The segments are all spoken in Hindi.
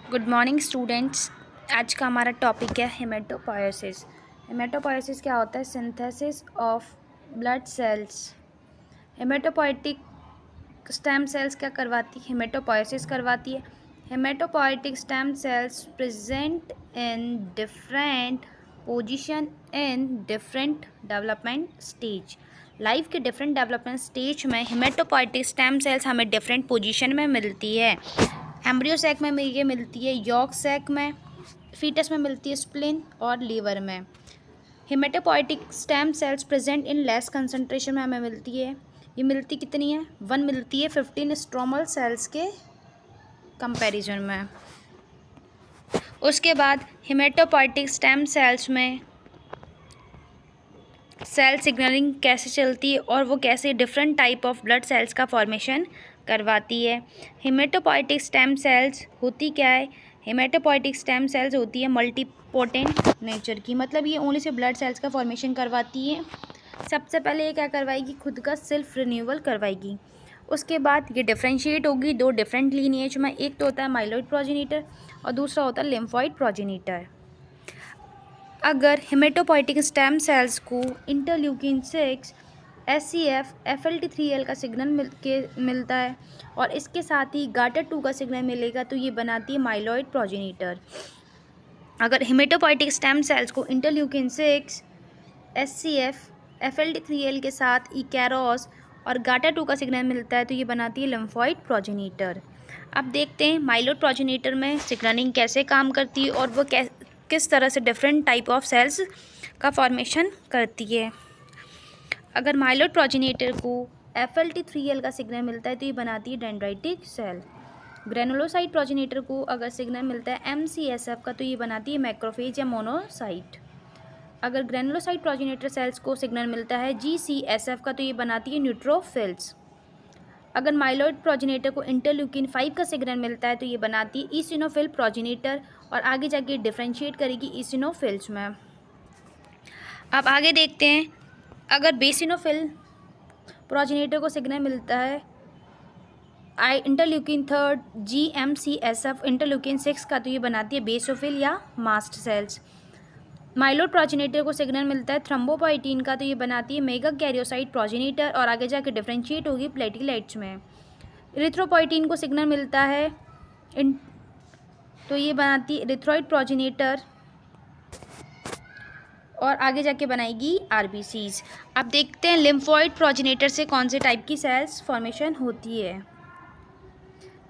Good morning students. आज का हमारा टॉपिक है हेमेटोपोएसिस। हेमेटोपोएसिस क्या होता है? Synthesis of blood cells. Haematopoietic stem cells क्या करवाती है? हेमेटोपोएसिस करवाती है। Haematopoietic stem cells present in different position in different development stage. Life के डिफरेंट डेवलपमेंट स्टेज में हेमेटोपोएटिक स्टेम सेल्स हमें डिफरेंट पोजीशन में मिलती है। एम्ब्रियो सैक में ये मिलती है, यॉर्क सैक में, फीटस में मिलती है, स्प्लिन और लीवर में। Haematopoietic stem cells present in less concentration में हमें मिलती है। ये मिलती कितनी है? 1 मिलती है 15 स्ट्रोमल सेल्स के कंपैरिजन में। उसके बाद हेमेटोपोएटिक स्टेम सेल्स में सेल सिग्नलिंग कैसे चलती है और वो कैसे different type of blood cells का फॉर्मेशन करवाती है। हेमेटोपोएटिक स्टेम सेल्स होती क्या है? हेमेटोपोएटिक स्टेम सेल्स होती है मल्टीपोटेंट नेचर की, मतलब ये ओनली से ब्लड सेल्स का फॉर्मेशन करवाती है। सबसे पहले ये क्या करवाएगी? खुद का सेल्फ रिन्यूअल करवाएगी। उसके बाद ये डिफ्रेंशिएट होगी दो डिफरेंट लीनिएज में। एक तो होता है माइलॉइड प्रोजेनिटर और दूसरा होता है लिम्फॉइड प्रोजेनिटर। अगर हेमेटोपोएटिक स्टेम सेल्स को इंटरल्यूकिन 6, SCF, FLT3L का सिग्नल मिलता है और इसके साथ ही गाटर 2 का सिग्नल मिलेगा तो ये बनाती है माइलॉइड प्रोजेनिटर। अगर हेमेटोपोएटिक स्टेम सेल्स को इंटरल्यूकिन 6, SCF, FLT3L के साथ इकैरोस और गाटा 2 का सिग्नल मिलता है तो ये बनाती है लिम्फॉइड प्रोजेनिटर। अब देखते हैं माइलॉइड प्रोजेनिटर में सिग्नलिंग कैसे काम करती है और वो किस तरह से डिफरेंट टाइप ऑफ सेल्स का फॉर्मेशन करती है। अगर माइलॉइड प्रोजेनिटर को FLT3L का सिग्नल मिलता है तो ये बनाती है डेंड्राइटिक सेल। ग्रेनुलोसाइट प्रोजेनिटर को अगर सिग्नल मिलता है MCSF का तो ये बनाती है मैक्रोफेज या मोनोसाइट। अगर ग्रेनुलोसाइट प्रोजेनिटर सेल्स को सिग्नल मिलता है GCSF का तो ये बनाती है न्यूट्रोफिल्स। अगर माइलॉइड प्रोजेनिटर को इंटरल्यूकिन 5 का सिग्नल मिलता है तो ये बनाती है ईसिनोफिल प्रोजेनिटर और आगे जाके डिफरेंशिएट करेगी ईसिनोफिल्स में। अब आगे देखते हैं, अगर बेसिनोफिल प्रोजेनिटर को सिग्नल मिलता है इंटरल्यूकिन 3 GMCSF इंटरल्यूकिन 6 का तो ये बनाती है बेसोफिल या मास्ट सेल्स। माइलॉइड प्रोजेनिटर को सिग्नल मिलता है थ्रोम्बोपोएटिन का तो ये बनाती है मेगा कैरियोसाइट प्रोजेनिटर और आगे जाके डिफरेंशिएट होगी प्लेटिलेट्स में। इरिथ्रोपोएटिन को सिग्नल मिलता है तो ये बनाती है इरिथ्रॉइड प्रोजेनिटर और आगे जाके बनाएगी RBCs। अब देखते हैं लिम्फॉइड प्रोजेनिटर से कौन से टाइप की सेल्स फॉर्मेशन होती है।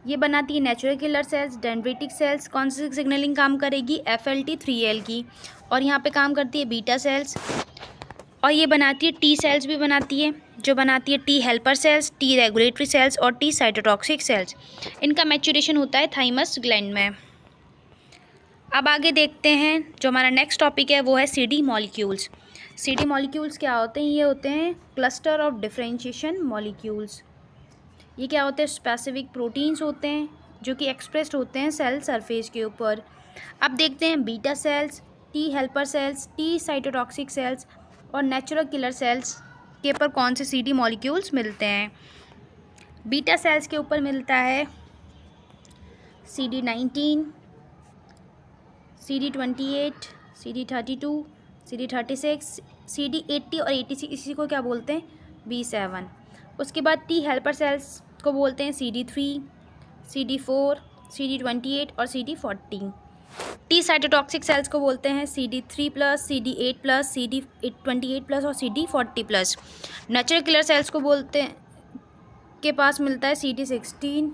ये बनाती है natural killer sales, dendritic cells. कौन सी सिग्नलिंग काम करेगी? FLT3L की। और यहाँ पे काम करती है बीटा सेल्स। और ये बनाती है T सेल्स भी बनाती है, जो बनाती है T helper cells, T regulatory sales और T साइटोटॉक्सिक सेल्स। इनका मैच्योरेशन होता है थाइमस ग्लैंड में। अब आगे देखते हैं, जो हमारा नेक्स्ट टॉपिक है वो है CD मॉलिक्यूल्स। CD मॉलिक्यूल्स क्या होते हैं? ये होते हैं क्लस्टर ऑफ डिफरेंशिएशन मॉलिक्यूल्स। ये क्या होते हैं? स्पेसिफिक प्रोटीन्स होते हैं जो कि एक्सप्रेस्ड होते हैं सेल सरफेस के ऊपर। अब देखते हैं beta cells, T helper cells, T cytotoxic cells और नेचुरल किलर सेल्स के ऊपर कौन से CD मॉलिक्यूल्स मिलते हैं। बीटा सेल्स के ऊपर मिलता है CD19, CD28, CD32, CD36, CD80 और 86, इसी को क्या बोलते हैं? B7। उसके बाद T हेल्पर सेल्स को बोलते हैं CD3, CD4, CD28 और CD40। T साइटोटॉक्सिक सेल्स को बोलते हैं CD3+, CD8+, CD28+ और CD40+। नेचुरल किलर सेल्स को बोलते हैं के पास मिलता है CD16,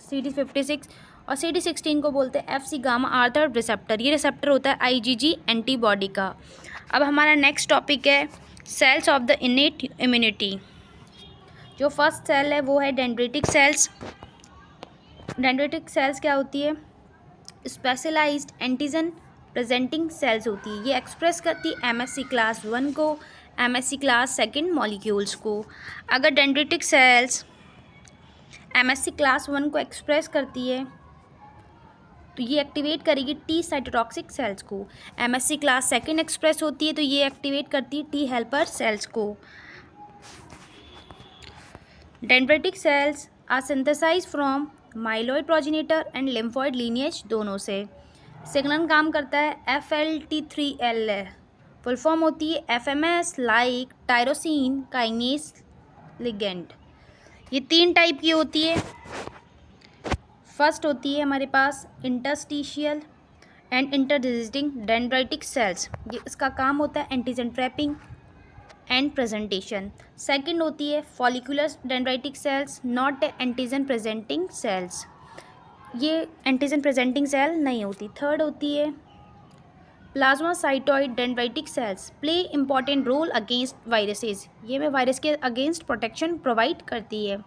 CD56 और CD16 को बोलते हैं FC गामा आर्थर रिसेप्टर। ये रिसेप्टर होता है IgG एंटीबॉडी का। अब हमारा नेक्स्ट टॉपिक है cells of the innate immunity. जो फर्स्ट सेल है वो है डेंड्रिटिक सेल्स। डेंड्रिटिक सेल्स क्या होती है? स्पेशलाइज्ड एंटीजन प्रेजेंटिंग सेल्स होती है। ये एक्सप्रेस करती है MSC क्लास 1 को, MSC क्लास 2 मॉलिक्यूल्स को। अगर डेंड्रिटिक सेल्स MSC क्लास 1 को एक्सप्रेस करती है तो ये एक्टिवेट करेगी T साइटोटॉक्सिक सेल्स को। MSC क्लास 2 एक्सप्रेस होती है तो ये एक्टिवेट करती है T हेल्पर सेल्स को। Dendritic cells are synthesized from myeloid progenitor and lymphoid lineage दोनों से। सिग्नल काम करता है FLT3L, फुल फॉर्म होती है FMS like tyrosine kinase ligand. ये 3 टाइप की होती है। फर्स्ट होती है हमारे पास interstitial and interdigitating dendritic cells, ये इसका काम होता है antigen trapping and presentation. Second होती है follicular dendritic cells, not antigen presenting cells, ये एंटीजन प्रेजेंटिंग सेल नहीं होती। थर्ड होती है plasmacytoid dendritic cells, play important role against viruses, ये में वायरस के अगेंस्ट प्रोटेक्शन प्रोवाइड करती है।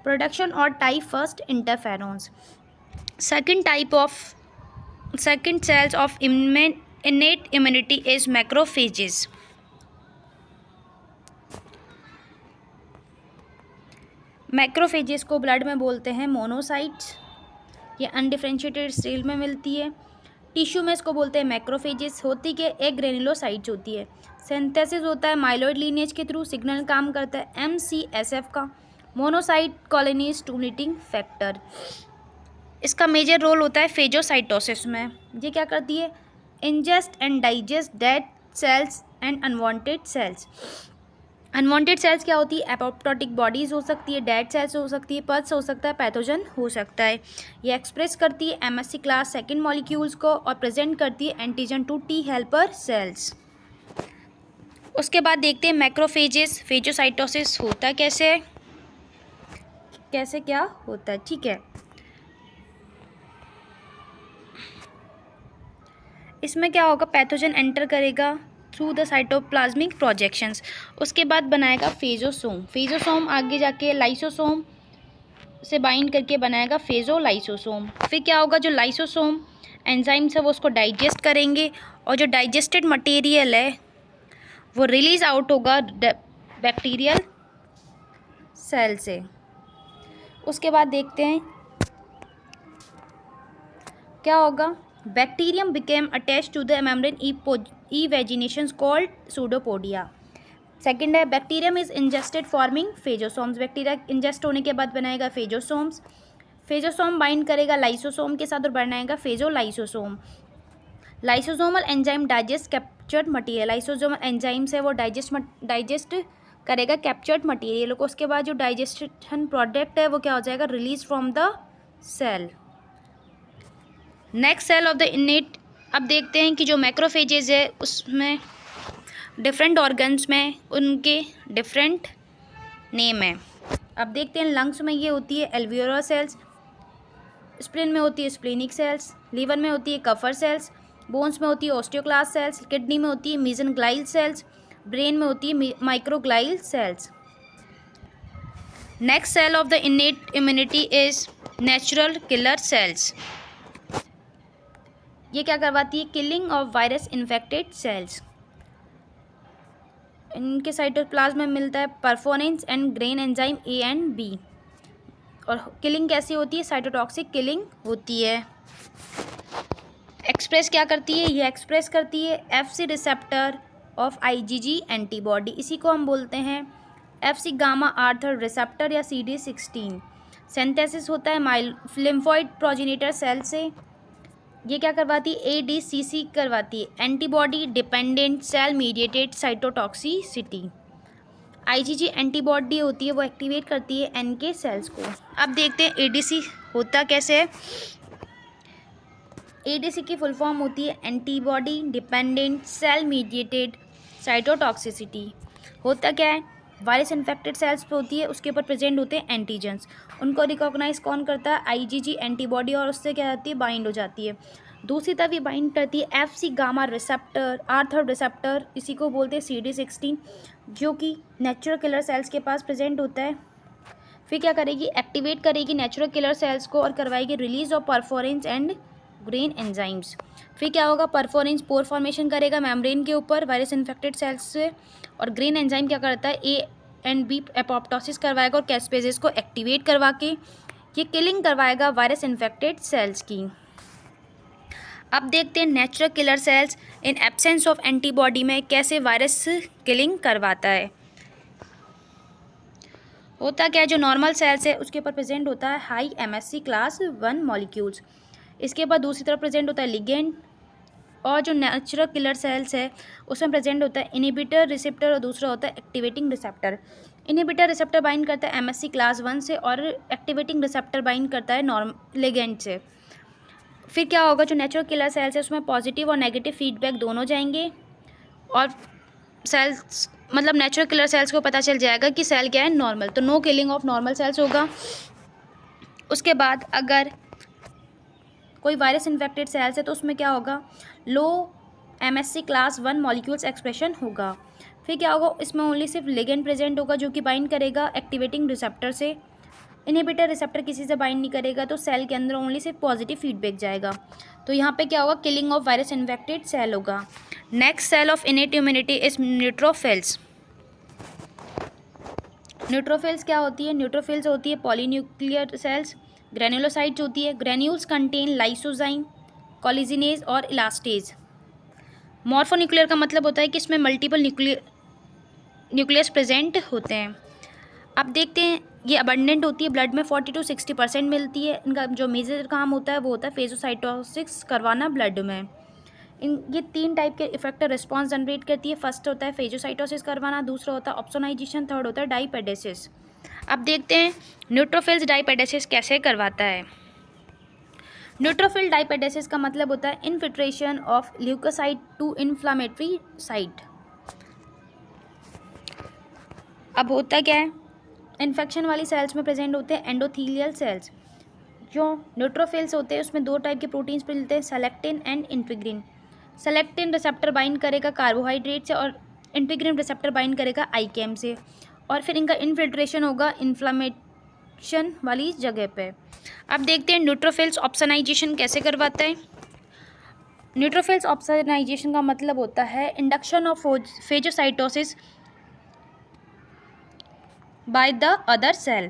प्रोडक्शन और type first interferons. Second cells of innate immunity is macrophages। Macrophages को ब्लड में बोलते हैं मोनोसाइट्स, ये अनडिफरेंशिएटेड सेल में मिलती है। टिश्यू में इसको बोलते हैं मैक्रोफेजेस, होती के एक ग्रेनुलोसाइट्स होती है। सिंथेसिस होता है माइलॉइड लीनिएज के थ्रू, सिग्नल काम करता है MCSF का, मोनोसाइट कॉलोनी स्टिमुलेटिंग फैक्टर। इसका मेजर रोल होता है फेजोसाइटोसिस में। ये क्या करती है, ingest and digest dead cells and unwanted cells. Unwanted cells क्या होती है, एपोप्टोटिक बॉडीज़ हो सकती है, डेड सेल्स हो सकती है, पल्स हो सकता है, पैथोजन हो सकता है। ये एक्सप्रेस करती है MSC क्लास सेकेंड मॉलिक्यूल्स को और प्रेजेंट करती है antigen to T helper cells. उसके बाद देखते हैं मैक्रोफेजेस, फेजोसाइटोसिस होता कैसे है, कैसे क्या होता है, ठीक है। इसमें क्या होगा, पैथोजन एंटर करेगा थ्रू द साइटोप्लाज्मिक प्रोजेक्शंस, उसके बाद बनाएगा फेजोसोम। फेजोसोम आगे जाके लाइसोसोम से बाइंड करके बनाएगा फेजोलाइसोसोम। फिर क्या होगा, जो लाइसोसोम एंजाइम्स है वो उसको डाइजेस्ट करेंगे और जो डाइजेस्टेड मटेरियल है वो रिलीज आउट होगा बैक्टीरियल सेल से। उसके बाद देखते हैं क्या होगा, bacterium became attach to the membrane invaginations called pseudopodia. Second है bacterium is ingested forming phagosomes, bacteria ingest होने के बाद बनाएगा फेजोसोम्स। फेजोसोम बाइंड करेगा लाइसोसोम के साथ और बनाएगा phagolysosome. Lysosomal enzyme digest captured material, lysosomal enzymes है वो डाइजेस्ट करेगा कैप्चर्ड मटीरियल को। उसके बाद जो डाइजेशन प्रोडक्ट है वो क्या हो जाएगा, release from the cell. Next cell of the innate. अब देखते हैं कि जो मैक्रोफेजेज है उसमें डिफरेंट ऑर्गन्स में उनके डिफरेंट नेम है। अब देखते हैं लंग्स में ये होती है एल्वियोलर सेल्स, स्प्लिन में होती है स्प्लेनिक सेल्स, लीवर में होती है कफर सेल्स, बोन्स में होती है ऑस्टियोक्लास्ट सेल्स, किडनी में होती है मीजेनग्लाइल सेल्स, ब्रेन में होती है microglial cells. Next cell of the innate immunity is natural killer cells. ये क्या करवाती है, killing of virus infected cells. इनके साइटोप्लाज्म में मिलता है perforins and granzyme A and B। और किलिंग कैसी होती है, साइटोटॉक्सिक किलिंग होती है। एक्सप्रेस क्या करती है, ये एक्सप्रेस करती है FC receptor of IgG antibody, इसी को हम बोलते हैं FC गामा आर्थर रिसेप्टर या CD16। सिंथेसिस होता है लिम्फॉइड प्रोजेनिटर सेल से। ये क्या करवाती है, ADCC करवाती है, antibody dependent cell mediated cytotoxicity. IgG antibody होती है वो एक्टिवेट करती है NK सेल्स को। अब देखते हैं ADC होता कैसे है। ADC की फुल फॉर्म होती है antibody dependent cell mediated cytotoxicity. होता क्या है, वायरस इन्फेक्टेड सेल्स पे होती है, उसके ऊपर प्रेजेंट होते हैं एंटीजेंस, उनको रिकॉग्नाइज कौन करता है, IgG एंटीबॉडी, और उससे क्या होती है, बाइंड हो जाती है। दूसरी तरफ ये बाइंड करती है FC gamma receptor Arthur receptor, इसी को बोलते हैं CD16, जो कि नेचुरल किलर सेल्स के पास प्रेजेंट होता है। फिर क्या करेगी, एक्टिवेट करेगी नेचुरल किलर सेल्स को और करवाएगी release of perforins and granzymes. फिर क्या होगा, परफोरेंस पोर फॉर्मेशन करेगा मेम्ब्रेन के ऊपर वायरस इन्फेक्टेड सेल्स से, और ग्रेन एंजाइम क्या करता है, A एंड B एपोप्टोसिस करवाएगा और कैस्पेजेस को एक्टिवेट करवा के ये किलिंग करवाएगा वायरस इन्फेक्टेड सेल्स की। अब देखते हैं natural killer sales in absence of antibody में कैसे वायरस किलिंग करवाता है। होता क्या है, जो नॉर्मल सेल्स है उसके ऊपर प्रेजेंट होता है हाई एमएससी क्लास 1 मॉलिक्यूल्स। इसके बाद दूसरी तरफ प्रेजेंट होता है लिगेंड, और जो नेचुरल किलर सेल्स है उसमें प्रेजेंट होता है इनहिबिटर रिसेप्टर और दूसरा होता है activating receptor. Inhibitor receptor bind करता है एमएससी क्लास 1 से और एक्टिवेटिंग रिसेप्टर बाइंड करता है नॉर्मल लिगेंड से। फिर क्या होगा, जो नेचुरल किलर सेल्स है उसमें पॉजिटिव और नेगेटिव फीडबैक दोनों जाएंगे, और सेल्स मतलब नेचुरल किलर सेल्स को पता चल जाएगा कि सेल क्या है, नॉर्मल, तो no killing of normal cells होगा। उसके बाद अगर कोई वायरस इन्फेक्टेड सेल्स है तो उसमें क्या होगा, लो एमएससी क्लास 1 मॉलिक्यूल्स एक्सप्रेशन होगा। फिर क्या होगा, इसमें ओनली सिर्फ लिगेंड प्रेजेंट होगा जो कि बाइंड करेगा एक्टिवेटिंग रिसेप्टर से। इनहिबिटर रिसेप्टर किसी से बाइंड नहीं करेगा, तो सेल के अंदर ओनली सिर्फ पॉजिटिव फीडबैक जाएगा। तो यहाँ पे क्या होगा, killing of virus infected cell होगा। Next cell of innate immunity is neutrophils. Neutrophils क्या होती है, न्यूट्रोफिल्स होती है पॉलीन्यूक्लियर सेल्स। ग्रेन्युलोसाइट्स होती है, ग्रेन्यूल्स कंटेन लाइसोजाइम, कोलिजिनेज और इलास्टेज। मॉर्फोन्यूक्लियर का मतलब होता है कि इसमें मल्टीपल न्यूक्लियस प्रेजेंट होते हैं। अब देखते हैं, ये अबंडेंट होती है ब्लड में 40 to 60% मिलती है। इनका जो मेजर काम होता है वो होता है फेजोसाइटोसिस करवाना ब्लड में। ये 3 टाइप के इफेक्टिव रिस्पॉन्स जनरेट करती है। फर्स्ट होता है फेजोसाइटोसिस करवाना, दूसरा होता है ऑप्सोनाइजेशन, थर्ड होता है डाइपेडेसिस। अब देखते हैं न्यूट्रोफिल्स डाइपेडेसिस कैसे करवाता है। न्यूट्रोफिल डाइपेडेसिस का मतलब होता है infiltration of leukocyte to inflammatory site. अब होता क्या है, इन्फेक्शन वाली सेल्स में प्रेजेंट होते हैं एंडोथीलियल सेल्स। जो न्यूट्रोफिल्स होते हैं उसमें 2 टाइप के प्रोटीन्स मिलते हैं, selectin and integrin. Selectin receptor bind करेगा कार्बोहाइड्रेट से और इंटीग्रिन रिसेप्टर बाइंड करेगा आईकेम से, और फिर इनका इनफिल्ट्रेशन होगा इन्फ्लामेशन वाली जगह पे। अब देखते हैं न्यूट्रोफिल्स ऑप्सोनाइजेशन कैसे करवाता है। न्यूट्रोफिल्स ऑप्सोनाइजेशन का मतलब होता है induction of phagocytosis by the other cell.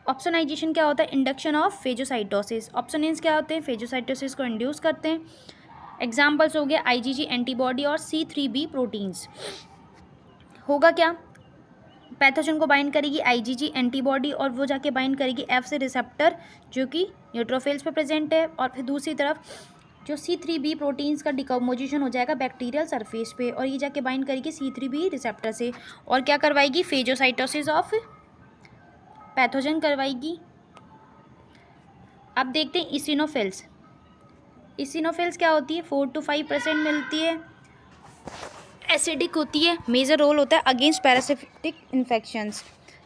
Opsonization क्या होता है, इंडक्शन ऑफ फेजोसाइटोसिस। ऑप्सोनिन्स क्या होते हैं, फेजोसाइटोसिस को इंड्यूस करते हैं। एग्जाम्पल्स हो गए आईजीजी एंटीबॉडी और C3b प्रोटीन्स। होगा क्या, पैथोजन को बाइंड करेगी आईजीजी एंटीबॉडी और वो जाके बाइंड करेगी एफ से रिसेप्टर जो कि न्यूट्रोफिल्स पे प्रेजेंट है, और फिर दूसरी तरफ जो C3b प्रोटीन्स का डिकम्पोजिशन हो जाएगा बैक्टीरियल सरफेस पे, और ये जाके बाइंड करेगी C3b रिसेप्टर से, और क्या करवाएगी, फेजोसाइटोसिस ऑफ पैथोजन करवाएगी। अब देखते हैं इसिनोफिल्स। इसिनोफिल्स क्या होती है, 4 to 5% मिलती है, एसिडिक होती है, मेजर रोल होता है अगेंस्ट पैरासिटिक इन्फेक्शंस।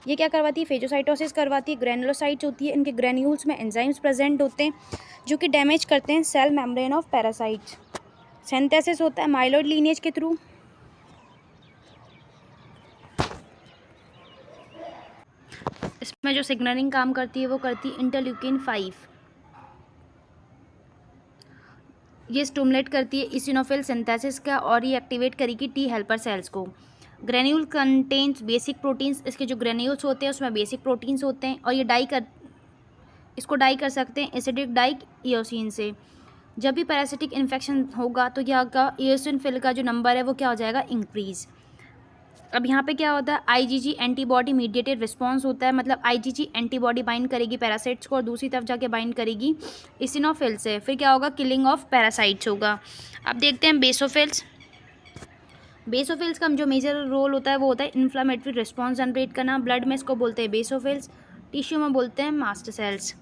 ये क्या करवाती है, फेजोसाइटोसिस करवाती है। ग्रेनुलोसाइट्स होती है, इनके ग्रेन्यूल्स में एंजाइम्स प्रेजेंट होते हैं जो कि डैमेज करते हैं cell membrane of parasites. Synthesis होता है माइलोइड लीनिएज के थ्रू। इसमें जो सिग्नलिंग काम करती है वो करती है इंटरल्यूकिन 5। ये स्टिमुलेट करती है इसिनोफिल सिंथेसिस का, और ये एक्टिवेट करेगी टी हेल्पर सेल्स को। Granule contains basic proteins. इसके जो ग्रेन्यूल्स होते हैं उसमें बेसिक प्रोटीन्स होते हैं, और ये इसको डाई कर सकते हैं एसिडिक डाइक इयोसिन से। जब भी पैरासिटिक इन्फेक्शन होगा तो क्या होगा, इयोसिनोफिल का जो नंबर है वो क्या हो जाएगा, इंक्रीज। अब यहाँ पे क्या होता है, आईजीजी एंटीबॉडी मीडिएटेड रिस्पॉन्स होता है, मतलब आईजीजी एंटीबॉडी बाइंड करेगी पैरासाइट्स को और दूसरी तरफ जाके बाइंड करेगी इसिनोफिल से। फिर क्या होगा, किलिंग ऑफ पैरासाइट्स होगा। अब देखते हैं बेसोफिल्स। बेसोफिल्स का जो मेजर रोल होता है वो होता है इन्फ्लामेटरी रिस्पॉन्स जनरेट करना। ब्लड में इसको बोलते हैं बेसोफिल्स, टिश्यू में बोलते हैं मास्ट सेल्स।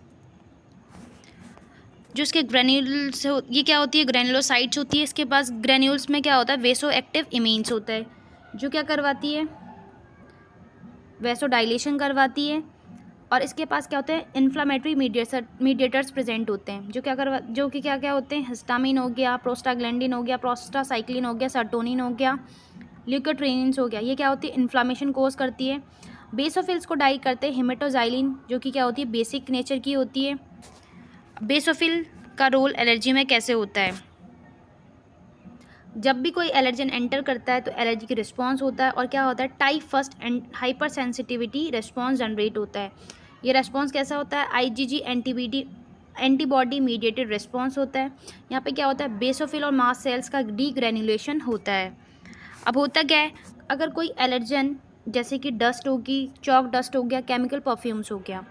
जो इसके ग्रेन्यूल्स ये क्या होती है, ग्रेनुलोसाइट्स होती है। इसके पास ग्रेन्यूल्स में क्या होता है, वेसो एक्टिव इमीन्स होता है जो क्या करवाती है, वेसो डायलेशन करवाती है। और इसके पास क्या होते हैं, इन्फ्लामेटरी मीडिएटर्स प्रेजेंट होते हैं जो कि क्या क्या होते हैं, हिस्टामिन हो गया, प्रोस्टाग्लैंडिन हो गया, प्रोस्टासाइक्लिन हो गया, सर्टोनिन हो गया, ल्यूकोट्रिएंस हो गया। ये क्या होती है, इन्फ्लामेशन कोज करती है। बेसोफिल्स को डाई करते हैं हेमेटोजाइलिन जो कि क्या होती है, बेसिक नेचर की होती है। बेसोफिल का रोल एलर्जी में कैसे होता है, जब भी कोई एलर्जन एंटर करता है तो एलर्जी की रिस्पॉन्स होता है, और क्या होता है, type first and hyper sensitivity response generate होता है। ये रिस्पॉन्स कैसा होता है, आईजीजी एंटीबॉडी मीडिएटेड रिस्पॉन्स होता है। यहाँ पे क्या होता है, बेसोफिल और मास्ट सेल्स का डीग्रेनुलेशन होता है। अब होता क्या है, अगर कोई एलर्जन जैसे कि डस्ट होगी, चॉक डस्ट हो गया, केमिकल परफ्यूम्स हो गया,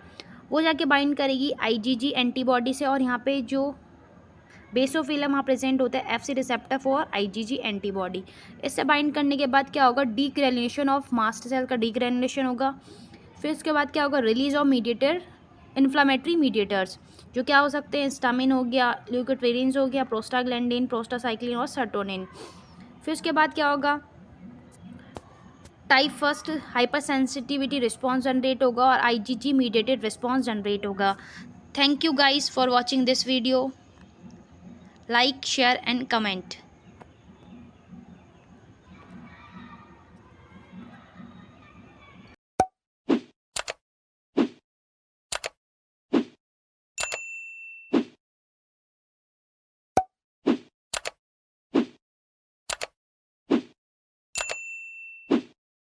वो जाके बाइंड करेगी आईजीजी एंटीबॉडी से, और यहाँ पे जो बेसोफिलम वहाँ प्रेजेंट होता है FC receptor for IgG antibody. इससे बाइंड करने के बाद क्या होगा, डीग्रेनुलेशन ऑफ मास्ट सेल का डीग्रेनुलेशन होगा। फिर उसके बाद क्या होगा, release of mediator, inflammatory mediators, जो क्या हो सकते हैं, हिस्टामिन हो गया, ल्यूकोट्रीन्स हो गया, प्रोस्टाग्लैंडिन, प्रोस्टासाइक्लिन और सर्टोनिन। फिर उसके बाद क्या होगा, type first hyper sensitivity response generate होगा और आईजीजी मीडिएटेड रिस्पॉन्स जनरेट होगा। Thank you guys for watching this video. Like, share and comment.